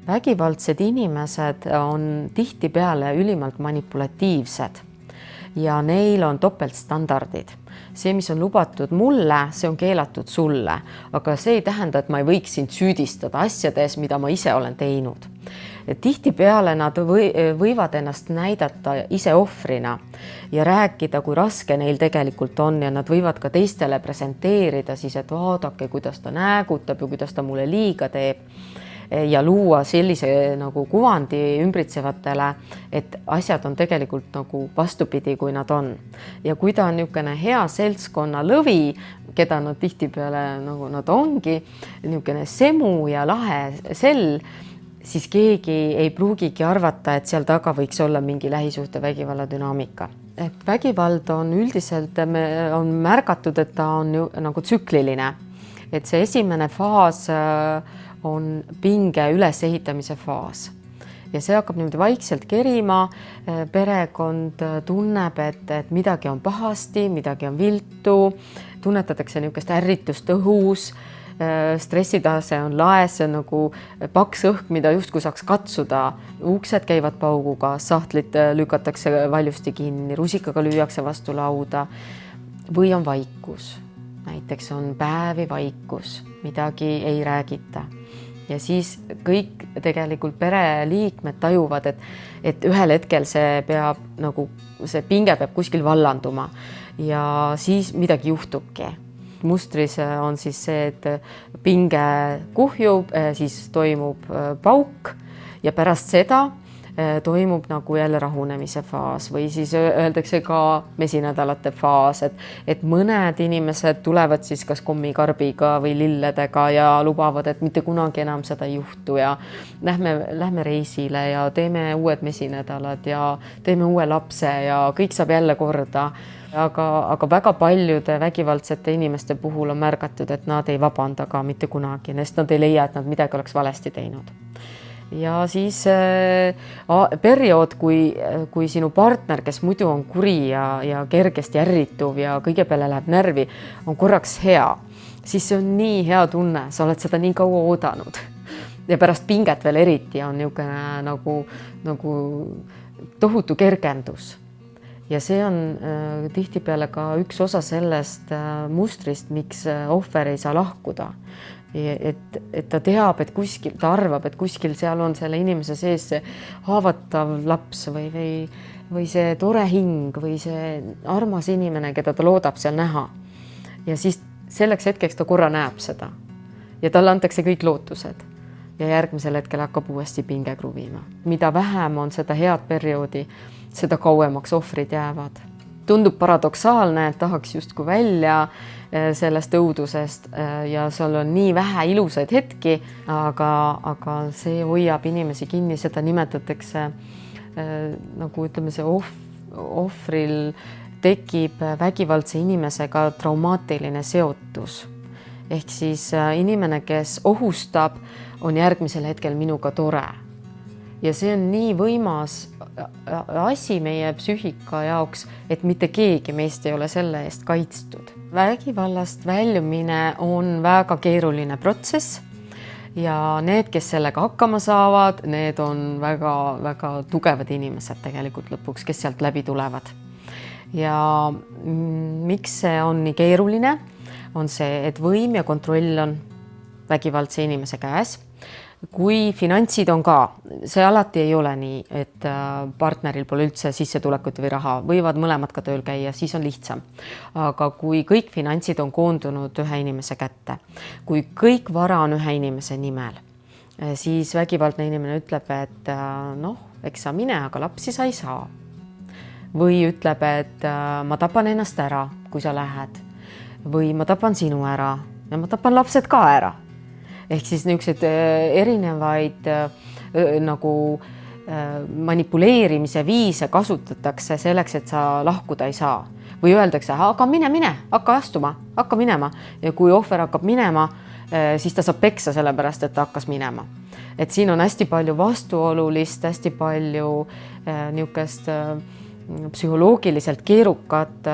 Vägivaldsed inimesed on tihtipeale ülimalt manipulatiivsed ja neil on topeltstandardid. See, mis on lubatud mulle, see on keelatud sulle, aga see ei tähenda, et ma ei võiks sind süüdistada asjades, mida ma ise olen teinud. Tihtipeale nad võivad ennast näidata ise ohvrina ja rääkida, kui raske neil tegelikult on, ja nad võivad ka teistele presenteerida siis, et vaadake, kuidas ta näägutab ja kuidas ta mulle liiga teeb. Ja luua sellise nagu kuvandi ümbritsevatele, et asjad on tegelikult nagu vastupidi, kui nad on. Ja kui ta on niisugune hea seltskonna lõvi, keda nad tihtipeale nagu nad ongi, niisugune semu ja lahe sell, siis keegi ei pruugigi arvata, et seal taga võiks olla mingi lähisuhte vägivalla dünaamika. Et vägivald on üldiselt, on märgatud, et ta on nagu tsükliline. Et see esimene faas on pinge ülesehitamise faas ja see hakkab niimoodi vaikselt kerima. Perekond tunneb, et midagi on pahasti, midagi on viltu, tunnetatakse niisugust ärritust õhus, stressitase on laes, see on nagu paks õhk, mida justkui saaks katsuda. Uksed käivad pauguga, sahtlid lükatakse valjusti kinni, rusikaga lüüakse vastu lauda või on vaikus. Näiteks on päevi vaikus, midagi ei räägita. Ja siis kõik tegelikult pereliikmed tajuvad, et ühel hetkel see pinge peab kuskil vallanduma ja siis midagi juhtubki. Mustris on siis see, et pinge kuhjub, siis toimub pauk ja pärast seda toimub nagu jälle rahunemise faas või siis öeldakse ka mesinädalate faas, et mõned inimesed tulevad siis kas kommikarbiga või lilledega ja lubavad, et mitte kunagi enam seda ei juhtu ja lähme reisile ja teeme uued mesinädalad ja teeme uue lapse ja kõik saab jälle korda. Aga väga paljude vägivaldsete inimeste puhul on märgatud, et nad ei vabanda ka mitte kunagi, sest nad ei leia, et nad midagi oleks valesti teinud. Ja siis periood, kui sinu partner, kes muidu on kuri ja kergesti ärrituv ja kõige peale läheb närvi, on korraks hea, siis see on nii hea tunne, sa oled seda nii kaua oodanud. Ja pärast pinget veel eriti on niisugune nagu tohutu kergendus. Ja see on tihtipeale ka üks osa sellest mustrist, miks ohver ei saa lahkuda. Et ta teab, et kuskil, ta arvab, et kuskil seal on selle inimese sees see haavatav laps või see tore hing või see armas inimene, keda ta loodab seal näha. Ja siis selleks hetkeks ta korra näeb seda ja talle antakse kõik lootused ja järgmisel hetkel hakkab uuesti pinge kruvima. Mida vähem on seda head perioodi, seda kauemaks ohvrid jäävad. Tundub paradoksaalne, et tahaks justkui välja sellest õudusest ja seal on nii vähe ilusaid hetki, aga see hoiab inimesi kinni, seda nimetatakse nagu ütleme, see ohvril tekib vägivaldse inimesega traumaatiline seotus. Ehk siis inimene, kes ohustab, on järgmisel hetkel minuga tore. Ja see on nii võimas asi meie psüühika jaoks, et mitte keegi meist ei ole selle eest kaitstud. Vägivallast väljumine on väga keeruline protsess ja need, kes sellega hakkama saavad, need on väga tugevad inimesed tegelikult lõpuks, kes sealt läbi tulevad. Ja miks see on nii keeruline, on see, et võim ja kontroll on vägivaldse inimese käes. Kui finantsid on ka, see alati ei ole nii, et partneril pole üldse sissetulekut või raha, võivad mõlemad ka tööl käia, siis on lihtsam. Aga kui kõik finantsid on koondunud ühe inimese kätte, kui kõik vara on ühe inimese nimel, siis vägivaldne inimene ütleb, et eks sa mine, aga lapsi sa ei saa. Või ütleb, et ma tapan ennast ära, kui sa lähed. Või ma tapan sinu ära ja ma tapan lapsed ka ära. Ehk siis niisugused erinevaid nagu manipuleerimise viise kasutatakse selleks, et sa lahkuda ei saa. Või öeldakse, aga mine, hakka astuma, hakka minema. Ja kui ohver hakkab minema, siis ta saab peksa sellepärast, et ta hakkas minema. Et siin on hästi palju vastuolulist, hästi palju niisugust psühholoogiliselt keerukat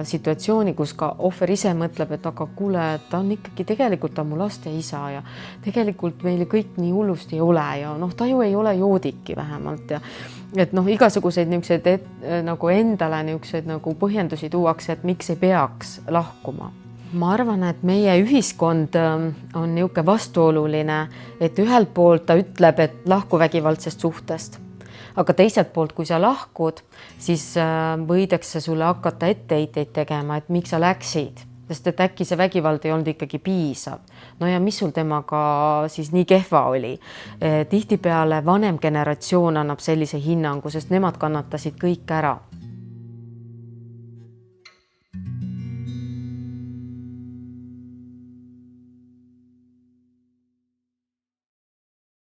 situatsiooni, kus ka ohver ise mõtleb, et aga kuule, ta on ikkagi tegelikult ta on mu laste isa ja tegelikult meil kõik nii hullusti ei ole ja noh, ta ju ei ole joodikki vähemalt ja et noh, igasuguseid niisuguseid nagu endale niisuguseid nagu põhjendusi tuuakse, et miks ei peaks lahkuma. Ma arvan, et meie ühiskond on niisugune vastuoluline, et ühelt poolt ta ütleb, et lahku vägivaldsest suhtest, aga teiselt poolt, kui sa lahkud, siis võidakse sulle hakata etteheiteid tegema, et miks sa läksid, sest et äkki see vägivald ei olnud ikkagi piisav. No ja mis sul temaga siis nii kehva oli? Tihtipeale vanem generatsioon annab sellise hinnangu, sest nemad kannatasid kõik ära.